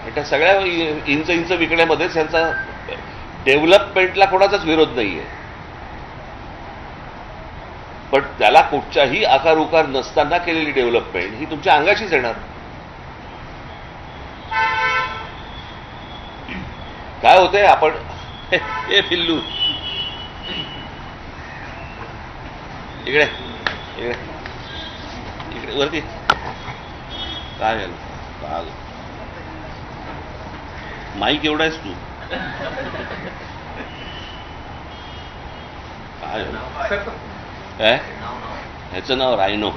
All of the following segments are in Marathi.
त्या सगळ्या इंच इंच विकण्यामध्येच यांचा डेव्हलपमेंटला कोणाचाच विरोध नाहीये, पण त्याला कुठच्याही आकार उकार नसताना केलेली डेव्हलपमेंट ही तुमच्या अंगाशीच येणार. काय होतंय आपण हे पिल्लू इकडे इकडे इकडे वरती काय झालं, काय माईक एवढा आहेस तू, काय झालं काय ह्याचं नाव रायनो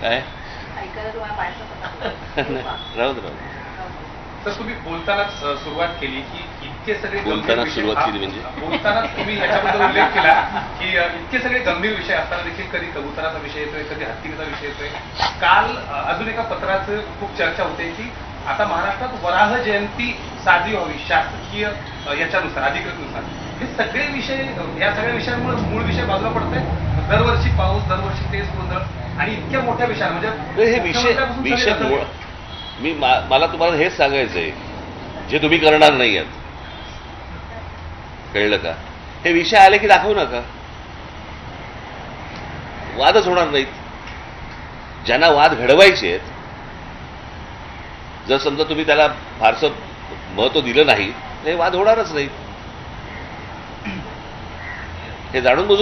काय राहू दे. तर तुम्ही बोलतानाच सुरुवात केली की इतके सगळे बोलताना सुरुवात केली म्हणजे बोलतानाच तुम्ही याच्याबद्दल उल्लेख केला की इतके सगळे गंभीर विषय असताना देखील कधी कबुतराचा विषय येतोय, कधी हत्तीचा विषय येतोय. काल अजून एका पत्राचं खूप चर्चा होते की आता महाराष्ट्रात वराह जयंती साजरी व्हावी शासकीय याच्यानुसार अधिकृतनुसार. हे सगळे विषय, या सगळ्या विषयांमुळे मूळ विषय बाजूला पडतोय. दरवर्षी पाऊस, दरवर्षी तेच गोंधळ आणि इतक्या मोठ्या विषयावर म्हणजे हे विषय मला तुम्हाला हेच सांगायचंय जे तुम्ही करणार नाही आहात, कळलं का? हे विषय आले की दाखवू नका, वादच होणार नाहीत. ज्यांना वाद घडवायचे आहेत, जर समजा तुम्ही त्याला फारसं महत्व दिलं नाही, हे वाद होणारच नाहीत. हे जाणून बुजून